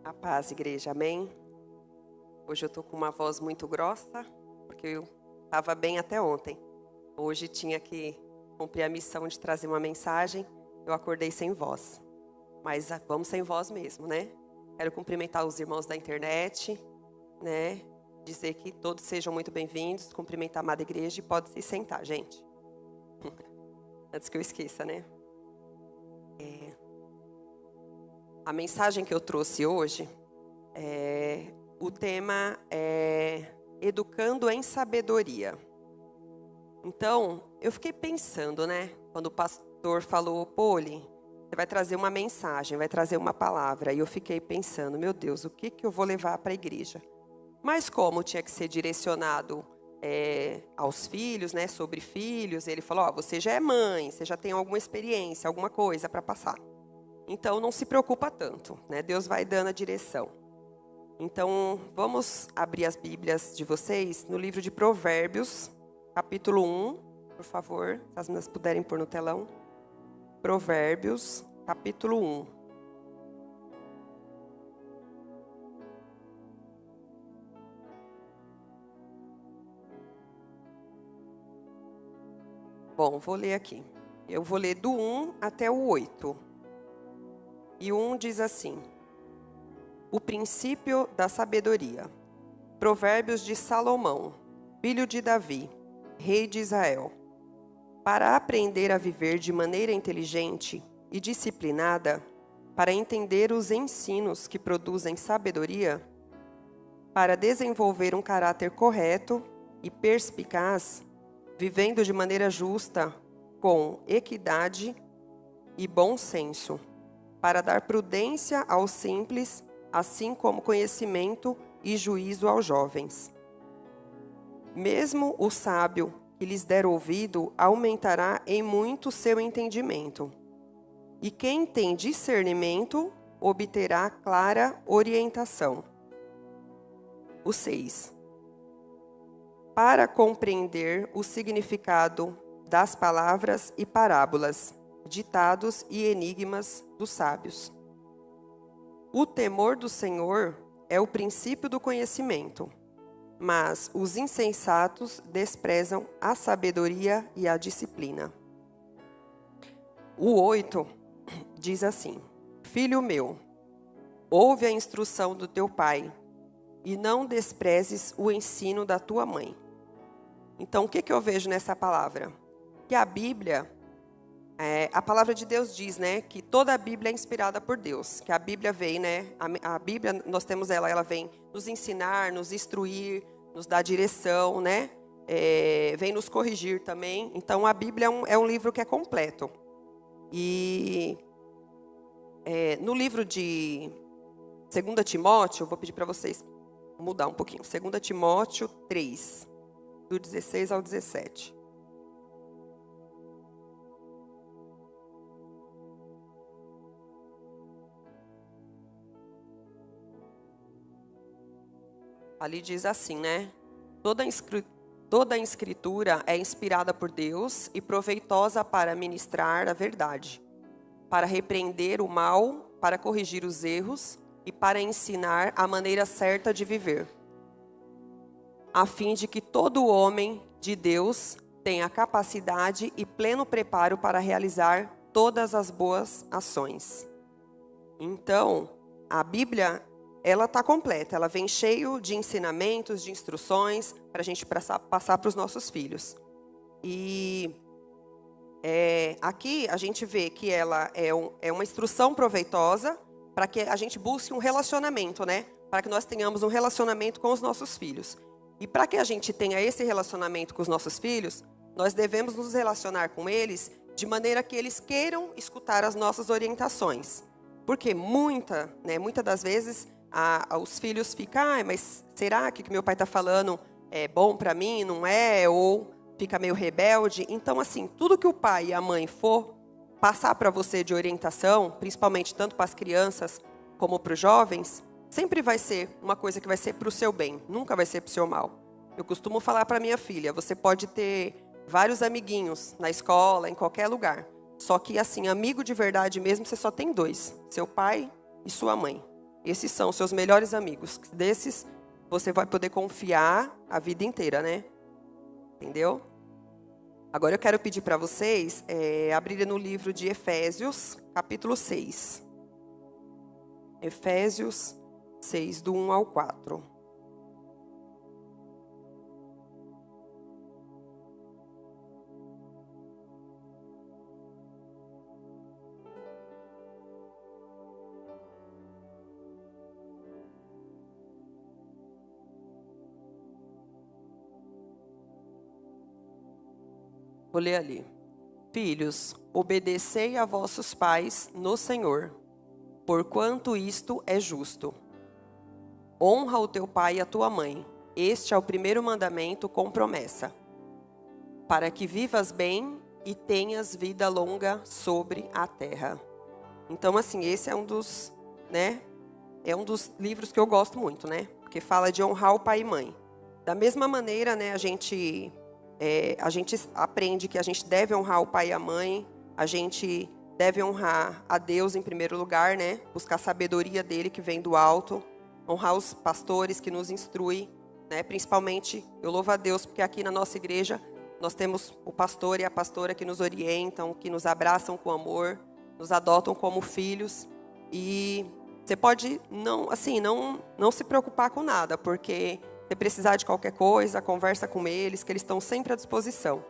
A paz, igreja, amém? Hoje eu tô com uma voz muito grossa, porque eu estava bem até ontem. Hoje tinha que cumprir a missão de trazer uma mensagem, eu acordei sem voz. Mas vamos sem voz mesmo, né? Quero cumprimentar os irmãos da internet, né? Dizer que todos sejam muito bem-vindos, cumprimentar a amada igreja e pode se sentar, gente. Antes que eu esqueça, né? A mensagem que eu trouxe hoje, o tema é Educando em Sabedoria. Então, eu fiquei pensando, né? Quando o pastor falou, Poli, você vai trazer uma mensagem, vai trazer uma palavra. E eu fiquei pensando, meu Deus, o que eu vou levar para a igreja? Mas como tinha que ser direcionado aos filhos, né? Sobre filhos, ele falou, você já é mãe, você já tem alguma experiência, alguma coisa para passar. Então, não se preocupa tanto, né? Deus vai dando a direção. Então, vamos abrir as Bíblias de vocês no livro de Provérbios, capítulo 1, por favor, se as meninas puderem pôr no telão. Provérbios, capítulo 1. Bom, vou ler aqui. Eu vou ler do 1 até o 8. E o 1 diz assim: O princípio da sabedoria. Provérbios de Salomão, filho de Davi, rei de Israel. Para aprender a viver de maneira inteligente e disciplinada, para entender os ensinos que produzem sabedoria, para desenvolver um caráter correto e perspicaz, vivendo de maneira justa, com equidade e bom senso, para dar prudência aos simples, assim como conhecimento e juízo aos jovens. Mesmo o sábio que lhes der ouvido aumentará em muito seu entendimento. E quem tem discernimento obterá clara orientação. O 6. Para compreender o significado das palavras e parábolas, ditados e enigmas dos sábios. O temor do Senhor é o princípio do conhecimento, mas os insensatos desprezam a sabedoria e a disciplina. O 8 diz assim: Filho meu, ouve a instrução do teu pai e não desprezes o ensino da tua mãe. Então, o que eu vejo nessa palavra? Que a Bíblia, a palavra de Deus diz, né, que toda a Bíblia é inspirada por Deus. Que a Bíblia vem, né, a Bíblia, nós temos ela vem nos ensinar, nos instruir, nos dar direção, né, vem nos corrigir também. Então, a Bíblia é um livro que é completo. E no livro de 2 Timóteo, eu vou pedir para vocês mudar um pouquinho. 2 Timóteo 3, do 16 ao 17. Ali diz assim, né? Toda a escritura é inspirada por Deus e proveitosa para ministrar a verdade, para repreender o mal, para corrigir os erros e para ensinar a maneira certa de viver, a fim de que todo homem de Deus tenha capacidade e pleno preparo para realizar todas as boas ações. Então, a Bíblia, ela está completa, ela vem cheio de ensinamentos, de instruções para a gente passar para os nossos filhos. E aqui a gente vê que ela é uma instrução proveitosa para que a gente busque um relacionamento, né? Para que nós tenhamos um relacionamento com os nossos filhos. E para que a gente tenha esse relacionamento com os nossos filhos, nós devemos nos relacionar com eles de maneira que eles queiram escutar as nossas orientações. Porque muitas das vezes os filhos ficam, mas será que o que meu pai está falando é bom para mim, não é? Ou fica meio rebelde. Então, assim, tudo que o pai e a mãe for passar para você de orientação, principalmente tanto para as crianças como para os jovens, sempre vai ser uma coisa que vai ser para o seu bem, nunca vai ser para o seu mal. Eu costumo falar para minha filha, você pode ter vários amiguinhos na escola, em qualquer lugar. Só que, assim, amigo de verdade mesmo, você só tem 2, seu pai e sua mãe. Esses são seus melhores amigos. Desses, você vai poder confiar a vida inteira, né? Entendeu? Agora eu quero pedir para vocês abrirem no livro de Efésios, capítulo 6. Efésios 6, do 1 ao 4. Vou ler ali. Filhos, obedecei a vossos pais no Senhor, porquanto isto é justo. Honra o teu pai e a tua mãe. Este é o primeiro mandamento com promessa, para que vivas bem e tenhas vida longa sobre a terra. Então, assim, esse é um dos, né? É um dos livros que eu gosto muito, né? Porque fala de honrar o pai e mãe. Da mesma maneira, né? A gente aprende que a gente deve honrar o pai e a mãe. A gente deve honrar a Deus em primeiro lugar, né? Buscar a sabedoria dele que vem do alto. Honrar os pastores que nos instruem, né? Principalmente, eu louvo a Deus porque aqui na nossa igreja nós temos o pastor e a pastora que nos orientam, que nos abraçam com amor, nos adotam como filhos. E você pode não se preocupar com nada, porque se precisar de qualquer coisa, conversa com eles, que eles estão sempre à disposição,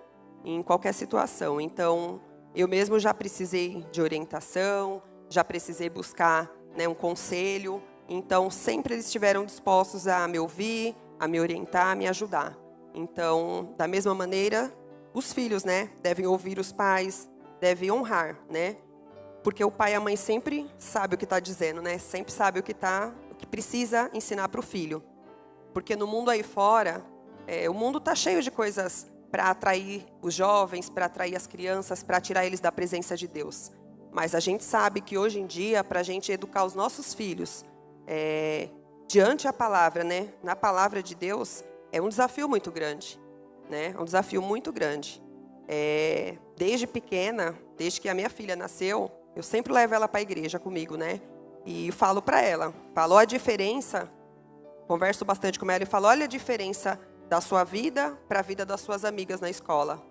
em qualquer situação. Então, eu mesmo já precisei de orientação, já precisei buscar, né, um conselho. Então, sempre eles estiveram dispostos a me ouvir, a me orientar, a me ajudar. Então, da mesma maneira, os filhos, né, devem ouvir os pais, devem honrar, né? Porque o pai e a mãe sempre sabe o que está dizendo, né? Sempre sabe o que precisa ensinar para o filho. Porque no mundo aí fora, o mundo está cheio de coisas para atrair os jovens, para atrair as crianças, para tirar eles da presença de Deus. Mas a gente sabe que hoje em dia, para a gente educar os nossos filhos diante a palavra, né? Na palavra de Deus, é um desafio muito grande, né? É um desafio muito grande. Desde pequena, desde que a minha filha nasceu, eu sempre levo ela para a igreja comigo, né? E falo para ela, a diferença. Converso bastante com ela e falo, olha a diferença da sua vida para a vida das suas amigas na escola.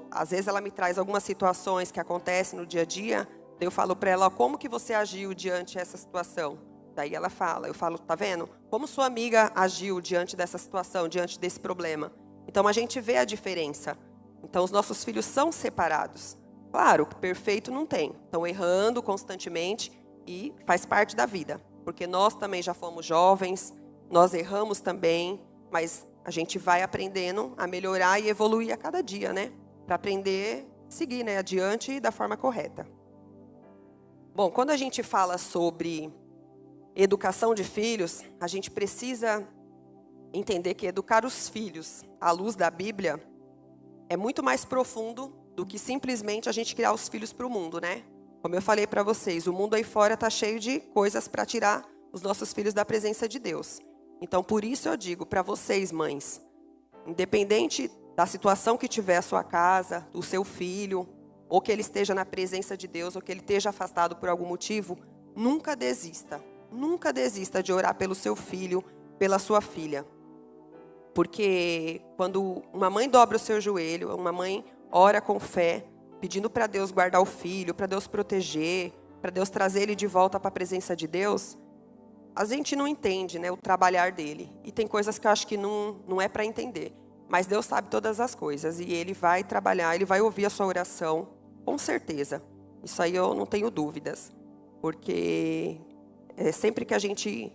Às vezes ela me traz algumas situações que acontecem no dia a dia, daí eu falo para ela, como que você agiu diante dessa situação? Daí ela fala, eu falo, tá vendo? Como sua amiga agiu diante dessa situação, diante desse problema? Então a gente vê a diferença. Então os nossos filhos são separados. Claro, perfeito não tem. Estão errando constantemente e faz parte da vida. Porque nós também já fomos jovens, nós erramos também, mas a gente vai aprendendo a melhorar e evoluir a cada dia, né? Para aprender a seguir, né, adiante da forma correta. Bom, quando a gente fala sobre educação de filhos, a gente precisa entender que educar os filhos à luz da Bíblia é muito mais profundo do que simplesmente a gente criar os filhos para o mundo, né? Como eu falei para vocês, o mundo aí fora está cheio de coisas para tirar os nossos filhos da presença de Deus. Então, por isso eu digo para vocês, mães, independente da situação que tiver a sua casa, do seu filho, ou que ele esteja na presença de Deus, ou que ele esteja afastado por algum motivo, nunca desista. Nunca desista de orar pelo seu filho, pela sua filha. Porque quando uma mãe dobra o seu joelho, uma mãe ora com fé, pedindo para Deus guardar o filho, para Deus proteger, para Deus trazer ele de volta para a presença de Deus, a gente não entende, né, o trabalhar dele. E tem coisas que eu acho que não é para entender. Mas Deus sabe todas as coisas. E Ele vai trabalhar, Ele vai ouvir a sua oração, com certeza. Isso aí eu não tenho dúvidas. Porque sempre que a gente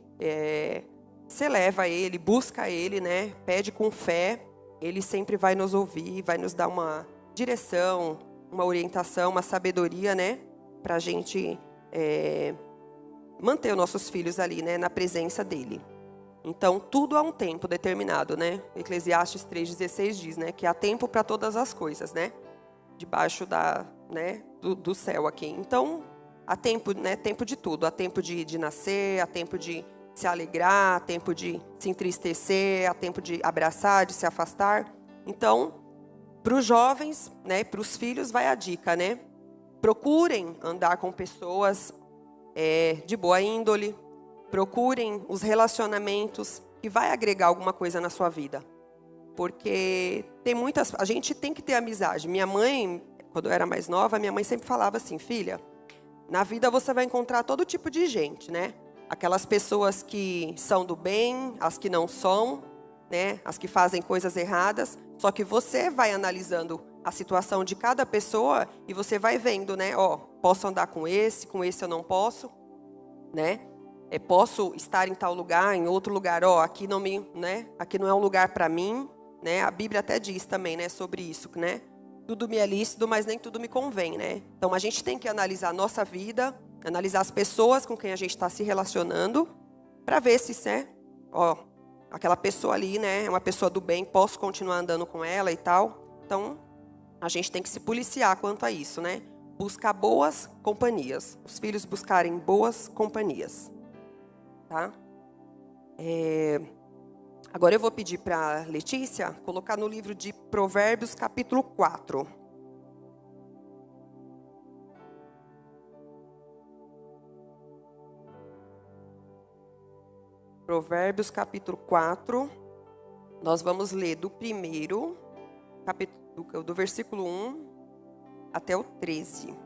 se eleva a Ele, busca Ele, né, pede com fé, Ele sempre vai nos ouvir, vai nos dar uma direção, uma orientação, uma sabedoria, né, para a gente manter os nossos filhos ali, né, na presença dele. Então, tudo há um tempo determinado, né? Eclesiastes 3,16 diz, né, que há tempo para todas as coisas, né? Debaixo do céu aqui. Então, há tempo, né, tempo de tudo. Há tempo de nascer, há tempo de se alegrar, há tempo de se entristecer, há tempo de abraçar, de se afastar. Então, para os jovens, né, para os filhos, vai a dica, né? Procurem andar com pessoas de boa índole, Procurem os relacionamentos que vai agregar alguma coisa na sua vida. Porque a gente tem que ter amizade. Minha mãe, quando eu era mais nova, minha mãe sempre falava assim: filha, na vida você vai encontrar todo tipo de gente, né? Aquelas pessoas que são do bem, as que não são, né? As que fazem coisas erradas. Só que você vai analisando a situação de cada pessoa e você vai vendo, né? Posso andar com esse eu não posso, né? Posso estar em tal lugar, em outro lugar, aqui não aqui não é um lugar para mim, né? A Bíblia até diz também, né, sobre isso, né? Tudo me é lícito, mas nem tudo me convém, né? Então a gente tem que analisar a nossa vida, analisar as pessoas com quem a gente está se relacionando, para ver se, aquela pessoa ali, né, é uma pessoa do bem, posso continuar andando com ela e tal. Então a gente tem que se policiar quanto a isso, né? Buscar boas companhias, os filhos buscarem boas companhias, tá? Agora eu vou pedir para Letícia colocar no livro de Provérbios, capítulo 4. Provérbios, capítulo 4. Nós vamos ler do primeiro, do versículo 1 até o 13.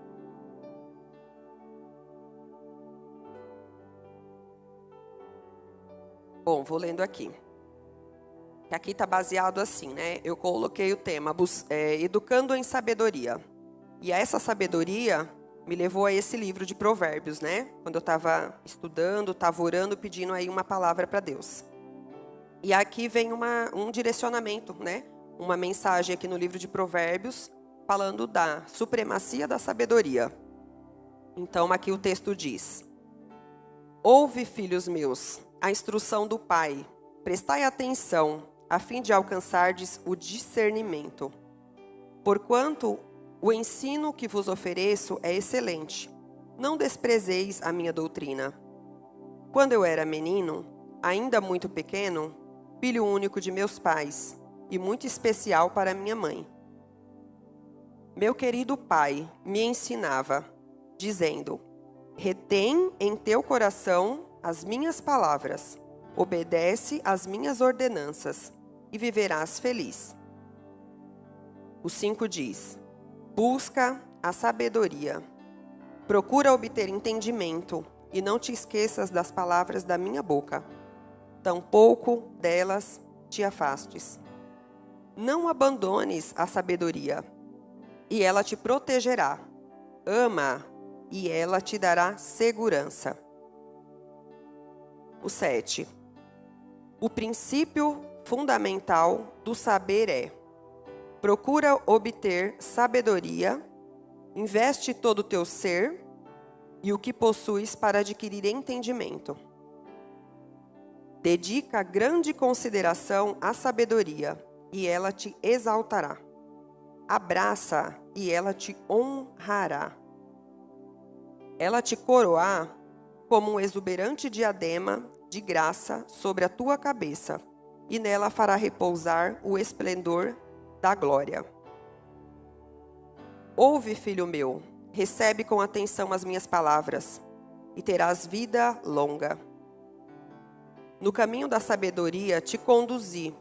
Bom, vou lendo aqui. Que aqui está baseado assim, né? Eu coloquei o tema, educando em sabedoria. E essa sabedoria me levou a esse livro de Provérbios, né? Quando eu estava estudando, estava orando, pedindo aí uma palavra para Deus. E aqui vem um direcionamento, né? Uma mensagem aqui no livro de Provérbios, falando da supremacia da sabedoria. Então aqui o texto diz: ouve, filhos meus, a instrução do Pai, prestai atenção, a fim de alcançardes o discernimento. Porquanto o ensino que vos ofereço é excelente, não desprezeis a minha doutrina. Quando eu era menino, ainda muito pequeno, filho único de meus pais, e muito especial para minha mãe, meu querido pai me ensinava, dizendo: retém em teu coração as minhas palavras, obedece às minhas ordenanças, e viverás feliz. O 5 diz: busca a sabedoria, procura obter entendimento, e não te esqueças das palavras da minha boca, tampouco delas te afastes. Não abandones a sabedoria, e ela te protegerá. Ama, e ela te dará segurança. O 7. O princípio fundamental do saber é: procura obter sabedoria, investe todo o teu ser e o que possuis para adquirir entendimento. Dedica grande consideração à sabedoria, e ela te exaltará. Abraça, e ela te honrará. Ela te coroará como um exuberante diadema de graça sobre a tua cabeça, e nela fará repousar o esplendor da glória. Ouve, filho meu, recebe com atenção as minhas palavras, e terás vida longa. No caminho da sabedoria te conduzi,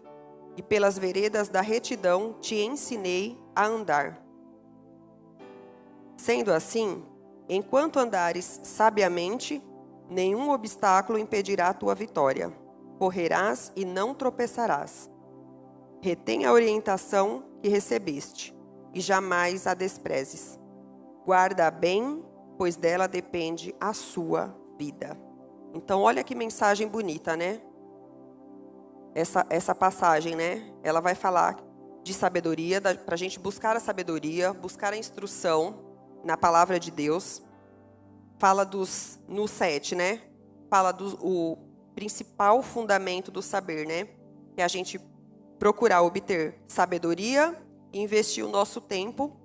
e pelas veredas da retidão te ensinei a andar. Sendo assim, enquanto andares sabiamente, nenhum obstáculo impedirá a tua vitória. Correrás e não tropeçarás. Retém a orientação que recebeste, e jamais a desprezes. Guarda-a bem, pois dela depende a sua vida. Então, olha que mensagem bonita, né? Essa passagem, né? Ela vai falar de sabedoria, para a gente buscar a sabedoria, buscar a instrução na palavra de Deus. Fala no 7, né? Fala o principal fundamento do saber, né? Que é a gente procurar obter sabedoria e investir o nosso tempo,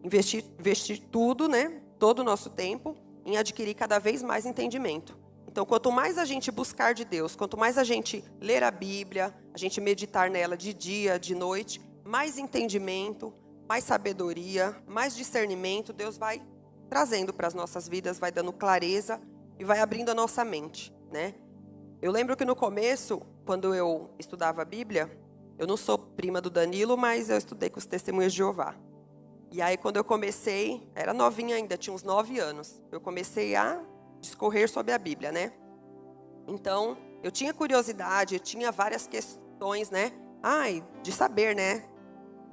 investir tudo, né? Todo o nosso tempo em adquirir cada vez mais entendimento. Então, quanto mais a gente buscar de Deus, quanto mais a gente ler a Bíblia, a gente meditar nela de dia, de noite, mais entendimento, mais sabedoria, mais discernimento Deus vai trazendo para as nossas vidas, vai dando clareza e vai abrindo a nossa mente. né? Eu lembro que no começo, quando eu estudava a Bíblia, eu não sou prima do Danilo, mas eu estudei com os Testemunhas de Jeová. E aí, quando eu comecei, era novinha ainda, tinha uns 9 anos. Eu comecei a discorrer sobre a Bíblia, né? Então, eu tinha curiosidade, eu tinha várias questões, né? De saber, né?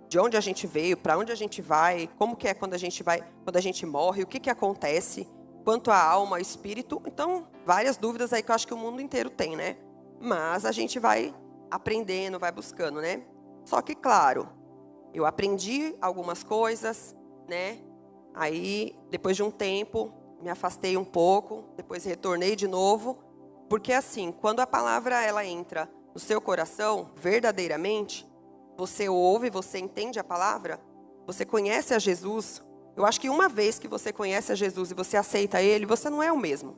De onde a gente veio, para onde a gente vai, como que é quando a gente morre, o que acontece, quanto à alma, ao espírito. Então, várias dúvidas aí que eu acho que o mundo inteiro tem, né? Mas a gente vai aprendendo, vai buscando, né? Só que, claro, eu aprendi algumas coisas, né? Aí, depois de um tempo, me afastei um pouco, depois retornei de novo, porque assim, quando a palavra ela entra no seu coração, verdadeiramente, você ouve, você entende a palavra, você conhece a Jesus. Eu acho que uma vez que você conhece a Jesus e você aceita Ele, você não é o mesmo.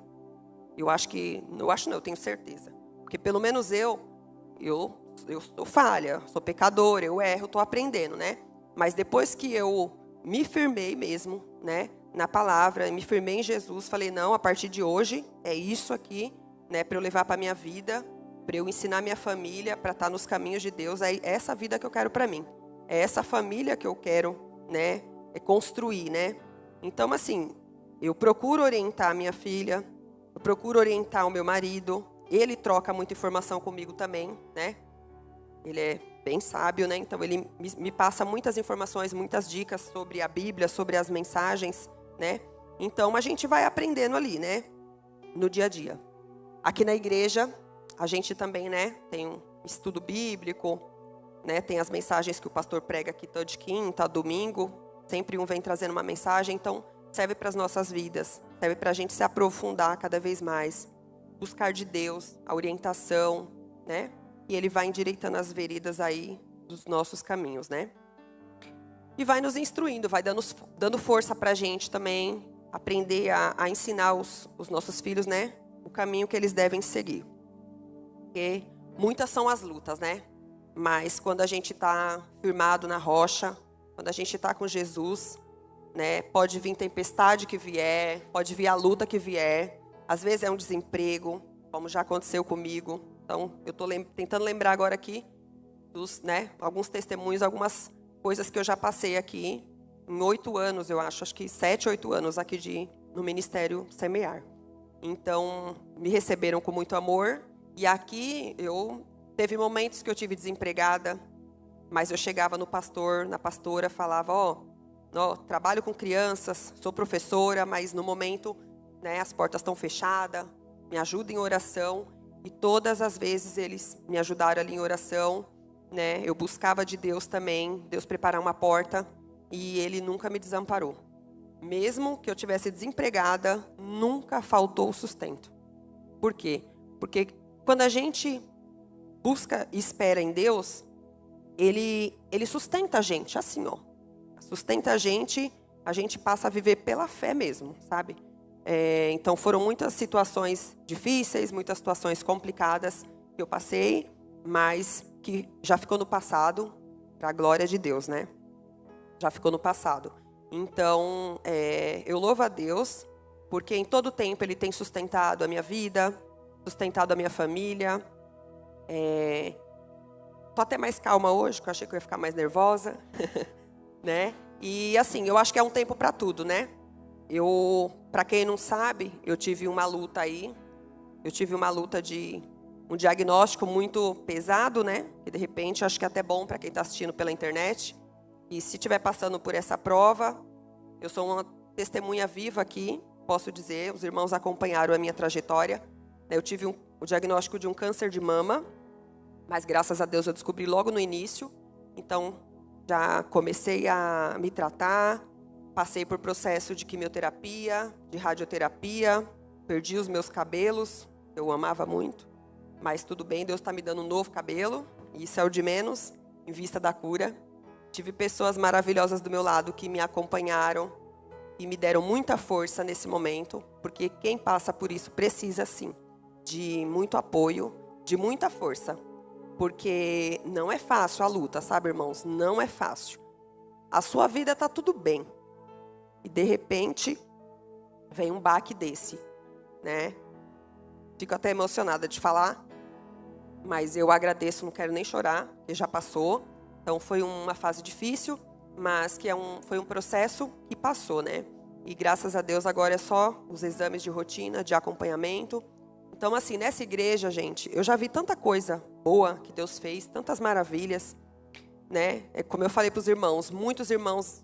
Eu tenho certeza. Porque pelo menos eu sou falha, sou pecadora, eu erro, estou aprendendo, né? Mas depois que eu me firmei mesmo, né, na palavra, me firmei em Jesus, falei, não, a partir de hoje é isso aqui, né, para eu levar para minha vida, para eu ensinar minha família, para estar nos caminhos de Deus, é essa vida que eu quero para mim. É essa família que eu quero, né, construir, né? Então, assim, eu procuro orientar a minha filha, eu procuro orientar o meu marido, ele troca muita informação comigo também, né? Ele é bem sábio, né? Então, ele me passa muitas informações, muitas dicas sobre a Bíblia, sobre as mensagens, né? Então, a gente vai aprendendo ali, né? No dia a dia. Aqui na igreja, a gente também, né? Tem um estudo bíblico, né? Tem as mensagens que o pastor prega aqui todo de quinta, domingo. Sempre um vem trazendo uma mensagem. Então, serve para as nossas vidas. Serve para a gente se aprofundar cada vez mais. Buscar de Deus a orientação, né? E Ele vai endireitando as veredas aí dos nossos caminhos, né? E vai nos instruindo, vai dando força para a gente também aprender a ensinar os nossos filhos, né? O caminho que eles devem seguir. Porque muitas são as lutas, né? Mas quando a gente está firmado na rocha, quando a gente está com Jesus, né? Pode vir tempestade que vier, pode vir a luta que vier. Às vezes é um desemprego, como já aconteceu comigo. Então, eu estou tentando lembrar agora aqui dos, né, alguns testemunhos, algumas coisas que eu já passei aqui em 8 anos, eu acho que 7, 8 anos aqui no Ministério Semear. Então, me receberam com muito amor. E aqui, teve momentos que eu tive desempregada, mas eu chegava no pastor, na pastora, falava, trabalho com crianças, sou professora, mas no momento, né, as portas estão fechadas, me ajuda em oração. E todas as vezes eles me ajudaram ali em oração, né? Eu buscava de Deus também, Deus preparar uma porta, e Ele nunca me desamparou. Mesmo que eu tivesse desempregada, nunca faltou o sustento. Por quê? Porque quando a gente busca e espera em Deus, Ele sustenta a gente, assim, ó. Sustenta a gente passa a viver pela fé mesmo, sabe? Então foram muitas situações difíceis, muitas situações complicadas que eu passei, mas que já ficou no passado, para a glória de Deus, né? Já ficou no passado. Então, eu louvo a Deus, porque em todo tempo Ele tem sustentado a minha vida, sustentado a minha família. Tô até mais calma hoje, porque eu achei que eu ia ficar mais nervosa, né? E assim, eu acho que é um tempo para tudo, né? Para quem não sabe, eu tive uma luta aí. Eu tive uma luta de um diagnóstico muito pesado, né? Que de repente, acho que é até bom para quem está assistindo pela internet. E se estiver passando por essa prova, eu sou uma testemunha viva aqui, posso dizer. Os irmãos acompanharam a minha trajetória. Eu tive o diagnóstico de um câncer de mama, mas graças a Deus eu descobri logo no início. Então, já comecei a me tratar. Passei por processo de quimioterapia, de radioterapia, perdi os meus cabelos, eu amava muito, mas tudo bem, Deus está me dando um novo cabelo, e isso é o de menos, em vista da cura. Tive pessoas maravilhosas do meu lado que me acompanharam e me deram muita força nesse momento, porque quem passa por isso precisa, sim, de muito apoio, de muita força, porque não é fácil a luta, sabe, irmãos? Não é fácil. A sua vida está tudo bem. E de repente, vem um baque desse, né? Fico até emocionada de falar, mas eu agradeço, não quero nem chorar, porque já passou. Então foi uma fase difícil, mas que foi um processo que passou, né? E graças a Deus agora é só os exames de rotina, de acompanhamento. Então, assim, nessa igreja, gente, eu já vi tanta coisa boa que Deus fez, tantas maravilhas, né? É como eu falei para os irmãos, muitos irmãos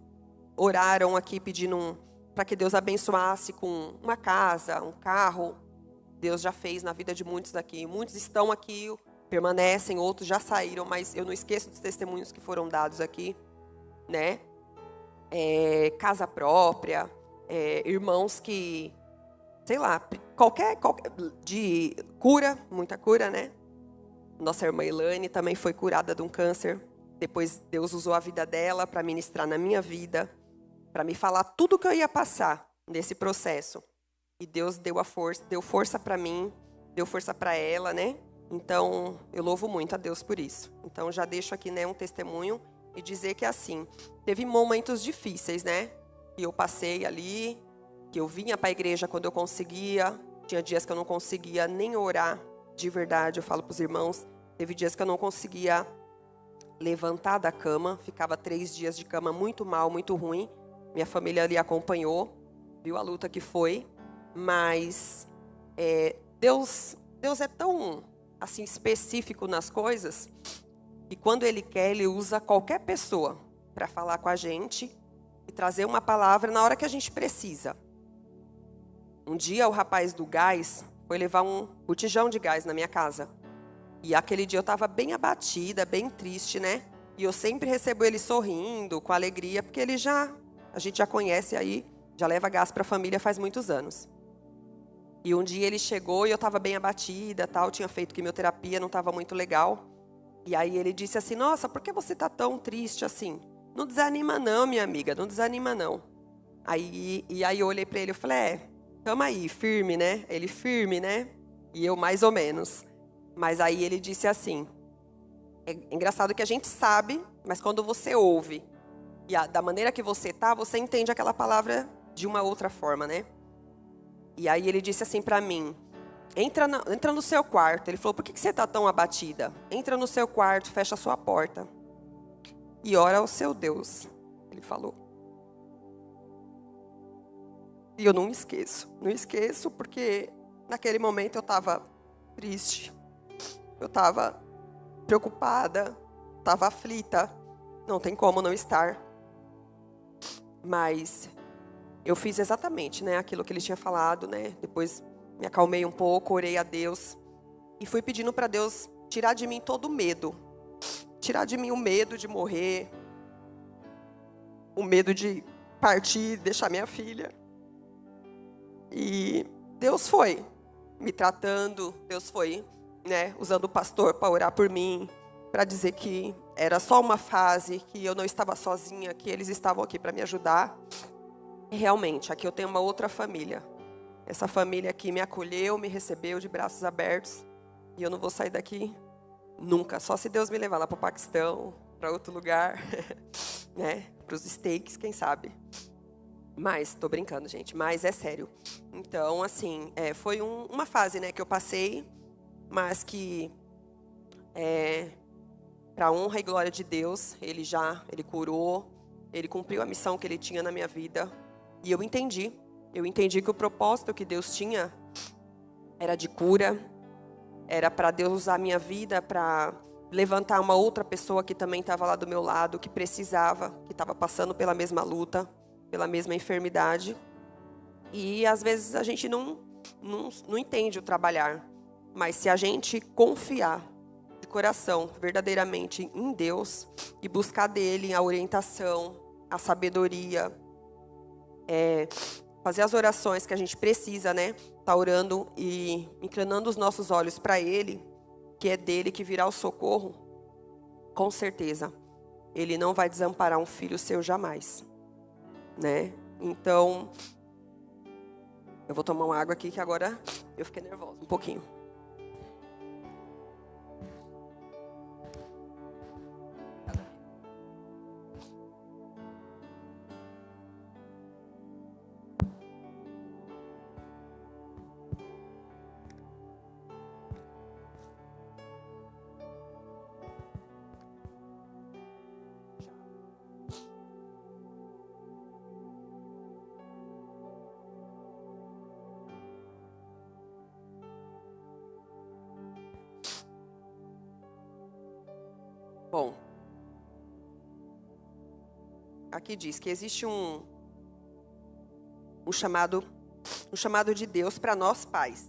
oraram aqui pedindo para que Deus abençoasse com uma casa, um carro. Deus já fez na vida de muitos aqui. Muitos estão aqui, permanecem, outros já saíram, mas eu não esqueço dos testemunhos que foram dados aqui, né? Casa própria, irmãos que, sei lá, qualquer de cura, muita cura, né? Nossa irmã Elaine também foi curada de um câncer. Depois Deus usou a vida dela para ministrar na minha vida, para me falar tudo que eu ia passar nesse processo. E Deus deu força para mim, deu força para ela, né? Então, eu louvo muito a Deus por isso. Então, já deixo aqui, né, um testemunho e dizer que, assim, teve momentos difíceis, né? Que eu passei ali, que eu vinha para a igreja quando eu conseguia. Tinha dias que eu não conseguia nem orar de verdade, eu falo para os irmãos. Teve dias que eu não conseguia levantar da cama, ficava 3 dias de cama muito mal, muito ruim. Minha família ali acompanhou, viu a luta que foi. Mas Deus é tão assim específico nas coisas que quando Ele quer, Ele usa qualquer pessoa para falar com a gente e trazer uma palavra na hora que a gente precisa. Um dia o rapaz do gás foi levar um botijão de gás na minha casa. E aquele dia eu estava bem abatida, bem triste, né? E eu sempre recebo ele sorrindo, com alegria, porque a gente já conhece aí, já leva gás para a família faz muitos anos. E um dia ele chegou e eu estava bem abatida, tal, tinha feito quimioterapia, não estava muito legal. E aí ele disse assim: nossa, por que você está tão triste assim? Não desanima não, minha amiga, não desanima não. Aí eu olhei para ele e falei: tamo aí, firme, né? Ele firme, né? E eu mais ou menos. Mas aí ele disse assim: é engraçado que a gente sabe, mas quando você ouve, e da maneira que você tá, você entende aquela palavra de uma outra forma, né? E aí ele disse assim para mim: entra no seu quarto. Ele falou: por que você está tão abatida? Entra no seu quarto, fecha a sua porta e ora ao seu Deus. Ele falou. E eu não esqueço porque naquele momento eu estava triste, eu estava preocupada, estava aflita, não tem como não estar. Mas eu fiz exatamente, né, aquilo que ele tinha falado, né? Depois me acalmei um pouco, orei a Deus e fui pedindo para Deus tirar de mim todo o medo. Tirar de mim o medo de morrer, o medo de partir, deixar minha filha. E Deus foi me tratando, Deus foi, né, usando o pastor para orar por mim, para dizer que era só uma fase, que eu não estava sozinha, que eles estavam aqui para me ajudar. E realmente, aqui eu tenho uma outra família. Essa família aqui me acolheu, me recebeu de braços abertos. E eu não vou sair daqui nunca. Só se Deus me levar lá para o Paquistão, para outro lugar, né? Para os States, quem sabe. Mas, tô brincando, gente. Mas é sério. Então, assim, foi uma fase, né, que eu passei, mas que, para a honra e glória de Deus, Ele curou, Ele cumpriu a missão que Ele tinha na minha vida. E eu entendi que o propósito que Deus tinha era de cura, era para Deus usar a minha vida para levantar uma outra pessoa que também estava lá do meu lado, que precisava, que estava passando pela mesma luta, pela mesma enfermidade. E às vezes a gente não entende o trabalhar, mas se a gente confiar de coração verdadeiramente em Deus e buscar dele a orientação, a sabedoria, fazer as orações que a gente precisa, né? Tá orando e inclinando os nossos olhos para Ele, que é dele que virá o socorro, com certeza, Ele não vai desamparar um filho seu jamais, né? Então, eu vou tomar uma água aqui que agora eu fiquei nervosa um pouquinho. Bom, aqui diz que existe um chamado de Deus para nós pais.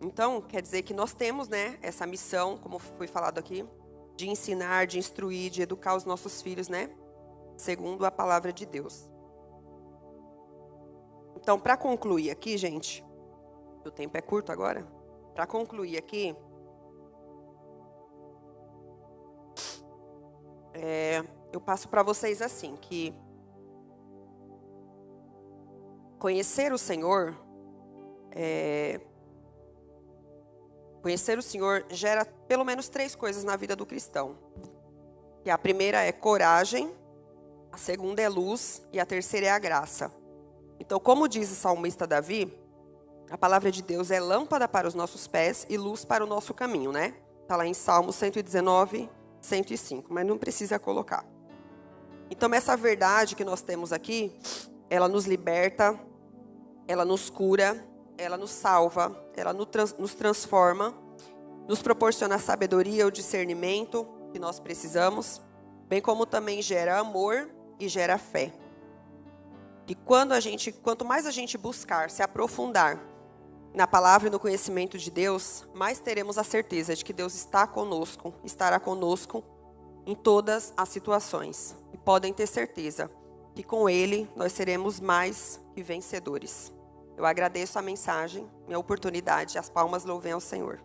Então, quer dizer que nós temos, né, essa missão, como foi falado aqui, de ensinar, de instruir, de educar os nossos filhos, né, segundo a palavra de Deus. Então, para concluir aqui, gente, o tempo é curto agora. Para concluir aqui, eu passo para vocês assim, que conhecer o Senhor gera pelo menos 3 coisas na vida do cristão. E a primeira é coragem, a segunda é luz e a terceira é a graça. Então, como diz o salmista Davi, a palavra de Deus é lâmpada para os nossos pés e luz para o nosso caminho, né? Está lá em Salmo 119, 105, mas não precisa colocar. Então, essa verdade que nós temos aqui, ela nos liberta, ela nos cura, ela nos salva, ela nos transforma, nos proporciona a sabedoria, o discernimento que nós precisamos, bem como também gera amor e gera fé. E quanto mais a gente buscar se aprofundar na palavra e no conhecimento de Deus, mais teremos a certeza de que Deus está conosco, estará conosco em todas as situações. E podem ter certeza que com Ele nós seremos mais que vencedores. Eu agradeço a mensagem, minha oportunidade, as palmas louvem ao Senhor.